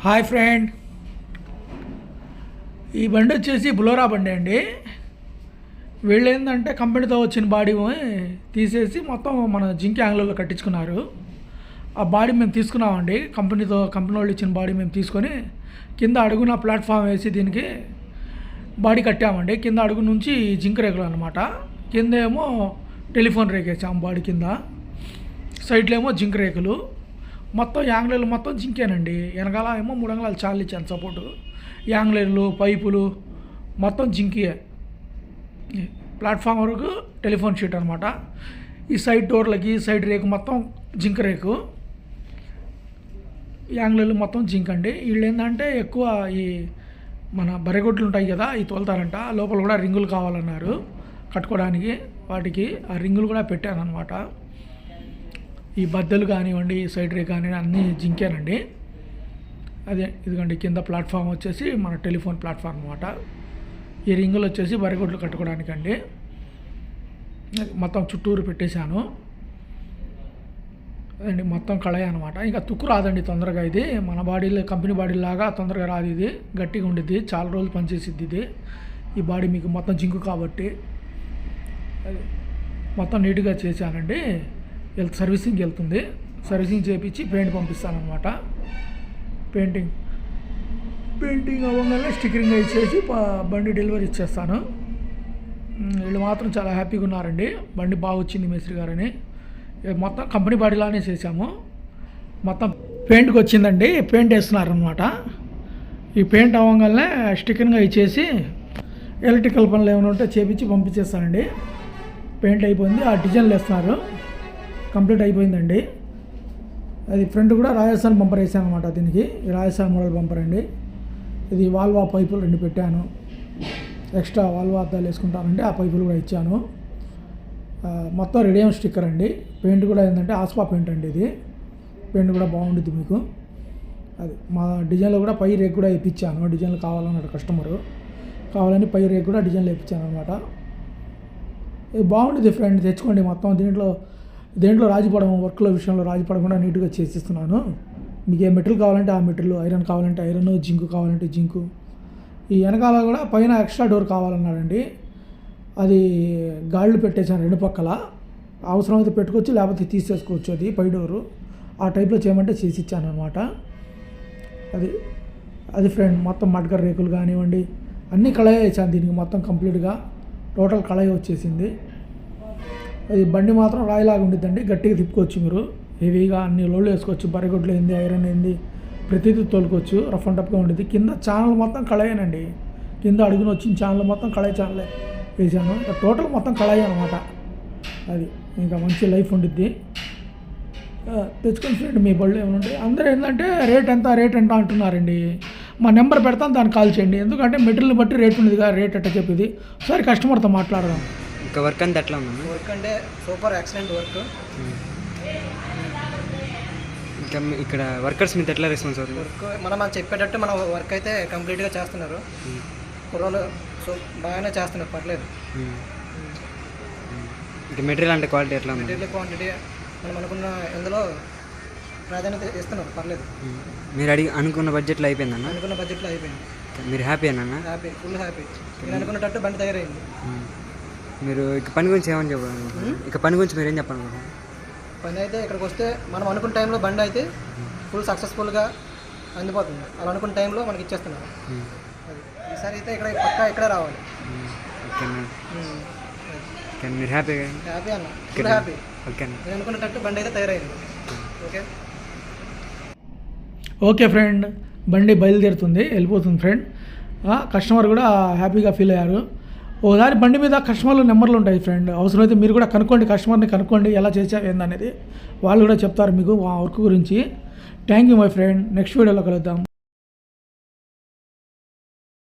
Hi friend, ఈ బండి వచ్చేసి బులోరా బండి అండి. వీళ్ళు ఏంటంటే కంపెనీతో వచ్చిన బాడీ తీసేసి మొత్తం మన జింక్ యాంగిల్లో కట్టించుకున్నారు. ఆ బాడీ మేము తీసుకున్నామండి. కంపెనీ వాళ్ళు ఇచ్చిన బాడీ మేము తీసుకొని కింద అడుగున ప్లాట్ఫామ్ వేసి దీనికి బాడీ కట్టామండి. కింద అడుగు నుంచి జింక్ రేకులు అనమాట. కింద ఏమో టెలిఫోన్ రేకు వేసాము బాడీ కింద, సైడ్లో ఏమో జింక్ రేకులు. మొత్తం యాంగ్లర్లు మొత్తం జింకేనండి. వెనకాల ఏమో 3 అంగుళాలు చాలు ఇచ్చాను సపోర్టు. యాంగ్లర్లు, పైపులు మొత్తం జింకియే. ప్లాట్ఫామ్ వరకు టెలిఫోన్ షీట్ అనమాట. ఈ సైడ్ డోర్లకి సైడ్ రేకు మొత్తం జింక్ రేకు, యాంగ్లర్లు మొత్తం జింక్ అండి. వీళ్ళు ఏంటంటే ఎక్కువ ఈ మన బరెగొడ్లు ఉంటాయి కదా, ఇవి తోలుతారంట. లోపల కూడా రింగులు కావాలన్నారు కట్టుకోవడానికి. వాటికి ఆ రింగులు కూడా పెట్టాను అనమాట. ఈ బద్దలు కానివ్వండి, సైడ్ రే కానివ్వండి, అన్నీ జింకేనండి. అదే ఇదిగోండి కింద ప్లాట్ఫామ్ వచ్చేసి మన టెలిఫోన్ ప్లాట్ఫామ్ అనమాట. ఈ రింగులు వచ్చేసి బరిగొడ్లు కట్టుకోవడానికండి. మొత్తం చుట్టూరు పెట్టేశాను అదండి. మొత్తం కళాయి అనమాట. ఇంకా తుక్కు రాదండి తొందరగా. ఇది మన బాడీలో కంపెనీ బాడీలాగా తొందరగా రాదు. ఇది గట్టిగా ఉండిద్ది, చాలా రోజులు పనిచేసిద్ది ఇది. ఈ బాడీ మీకు మొత్తం జింకు కాబట్టి అది మొత్తం నీట్గా చేశానండి. సర్వీసింగ్ వెళ్తుంది. సర్వీసింగ్ చేయించి పెయింట్ పంపిస్తానమాట. పెయింటింగ్ అవ్వగానే స్టిక్కరింగ్ ఇచ్చేసి బండి డెలివరీ ఇచ్చేస్తాను. వీళ్ళు మాత్రం చాలా హ్యాపీగా ఉన్నారండి. బండి బాగా వచ్చింది మేస్త్రి గారని. మొత్తం కంపెనీ బాడీలానే చేసాము. మొత్తం పెయింట్కి వచ్చిందండి. పెయింట్ వేస్తున్నారు అనమాట. ఈ పెయింట్ అవ్వగానే స్టిక్కరింగ్ ఇచ్చేసి ఎలక్ట్రికల్ పనులు ఏమైనా ఉంటే చేపించి పంపించేస్తానండి. పెయింట్ అయిపోయింది. ఆ డిజైన్లు వేస్తున్నారు. కంప్లీట్ అయిపోయిందండి. అది ఫ్రంట్ కూడా రాజస్థాన్ బంపర్ వేసాను అనమాట. దీనికి రాజస్థాన్ మోడల్ బంపర్ అండి. ఇది వాల్వా పైపులు 2 పెట్టాను. ఎక్స్ట్రా వాల్వా అద్దాలు వేసుకుంటానండి. ఆ పైపులు కూడా ఇచ్చాను. మొత్తం రేడియం స్టిక్కర్ అండి. పెయింట్ కూడా ఏంటంటే ఆస్పా పెయింట్ అండి. ఇది పెయింట్ కూడా బాగుంటుంది మీకు. అది మా డిజైన్లో కూడా పై రేక్ కూడా వేయించాను. డిజైన్లు కావాలన్నాడు కస్టమరు. కావాలని పై రేక్ కూడా డిజైన్లు వేయించాను అనమాట. ఇది బాగుంటుంది ఫ్రెండ్, తెచ్చుకోండి. మొత్తం దేంట్లో రాజీపడము, వర్క్ల విషయంలో రాజీపడకుండా నీట్గా చేసిస్తున్నాను. మీకు ఏ మెటీరియల్ కావాలంటే ఆ మెటీరియల్, ఐరన్ కావాలంటే ఐరన్, జింకు కావాలంటే జింకు. ఈ వెనకాల కూడా పైన ఎక్స్ట్రా డోర్ కావాలన్నాడండి. అది గాళ్ళు పెట్టేశాను 2 పక్కల. అవసరమైతే పెట్టుకోవచ్చు, లేకపోతే తీసేసుకోవచ్చు. అది పై డోరు ఆ టైప్లో చేయమంటే చేసి ఇచ్చాను అనమాట. అది ఫ్రెండ్ మొత్తం మడ్గర్ రేకులు కానివ్వండి అన్నీ కళాయి వేసాను దీనికి. మొత్తం కంప్లీట్గా టోటల్ కళాయి వచ్చేసింది. అది బండి మాత్రం రాయిలాగా ఉండిద్దండి. గట్టిగా తిప్పుకోవచ్చు మీరు. హెవీగా అన్ని లోడ్లు వేసుకోవచ్చు. బరిగొడ్లు ఏంది, ఐరన్ ఏంది, ప్రతిదీ తోలుకోవచ్చు. రఫ్ అండ్ టఫ్గా ఉండిద్ది. కింద ఛానల్ మొత్తం కళాయేనండి. కింద అడుగున వచ్చిన ఛానల్ మొత్తం కళాయి ఛానలే వేసాను. టోటల్ మొత్తం కళాయి అనమాట. అది ఇంకా మంచి లైఫ్ ఉండిద్ది. తెచ్చుకొని ఫ్రెండ్ మీ బళ్ళు ఏమైనా ఉంటాయి. అందరూ ఏంటంటే రేట్ ఎంత అంటున్నారండి. మా నెంబర్ పెడతాను, దాన్ని కాల్ చేయండి. ఎందుకంటే మెటీరియల్ బట్టి రేట్ ఉండేదిగా. రేట్ ఎట్ట చెప్పేది ఒకసారి కస్టమర్తో మాట్లాడదాం. ఇంకా వర్క్ అంతా ఎట్లా ఉంది? వర్క్ అంటే సూపర్ ఎక్సలెంట్ వర్క్. ఇంకా ఇక్కడ వర్కర్స్ మీద ఎట్లా రెస్పాన్స్ అవుతుంది? వర్క్ మనం చెప్పేటట్టు మన వర్క్ అయితే కంప్లీట్గా చేస్తున్నారు. కుర్రోళ్ళు బాగానే చేస్తున్నారు, పర్లేదు. ఇంకా మెటీరియల్ అంటే క్వాలిటీ ఎట్లా ఉంది? మెటీరియల్ క్వాంటిటీ మనం అనుకున్న ఇందులో ప్రాధాన్యత ఇస్తున్నారు, పర్లేదు. మీరు అనుకున్న బడ్జెట్లో అయిపోయిందన్న? అనుకున్న బడ్జెట్లో అయిపోయింది. మీరు హ్యాపీ అన్న? Happy, full happy. నేను అనుకున్నట్టు బండి తయారైంది. మీరు ఇక పని గురించి ఏమని చెప్పాలి? ఇక పని గురించి మీరు ఏం చెప్పాలనుకుంటున్నారు? పని అయితే ఇక్కడికి వస్తే మనం అనుకున్న టైంలో బండి అయితే ఫుల్ సక్సెస్ఫుల్గా అందిపోతుంది. అలా అనుకున్న టైంలో మనకి ఇచ్చేస్తున్నారు. ఈసారి అయితే ఇక్కడే రావాలి. ఓకే, మీరు హ్యాపీ అన్న, ఫుల్ హ్యాపీ. ఓకే అన్న, నేను అనుకున్నట్టు బండి అయితే తయారైంది. ఓకే ఫ్రెండ్, బండి బయలుదేరుతుంది, వెళ్ళిపోతుంది ఫ్రెండ్. కస్టమర్ కూడా హ్యాపీగా ఫీల్ అయ్యారు. ఒకసారి బండి మీద కస్టమర్లు నెంబర్లు ఉంటాయి ఫ్రెండ్. అవసరమైతే మీరు కూడా కనుక్కోండి, కస్టమర్ని కనుక్కోండి ఎలా చేసావు ఏందనేది. వాళ్ళు కూడా చెప్తారు మీకు ఆ వర్క్ గురించి. Thank you my friend. Next వీడియోలో కలుద్దాం.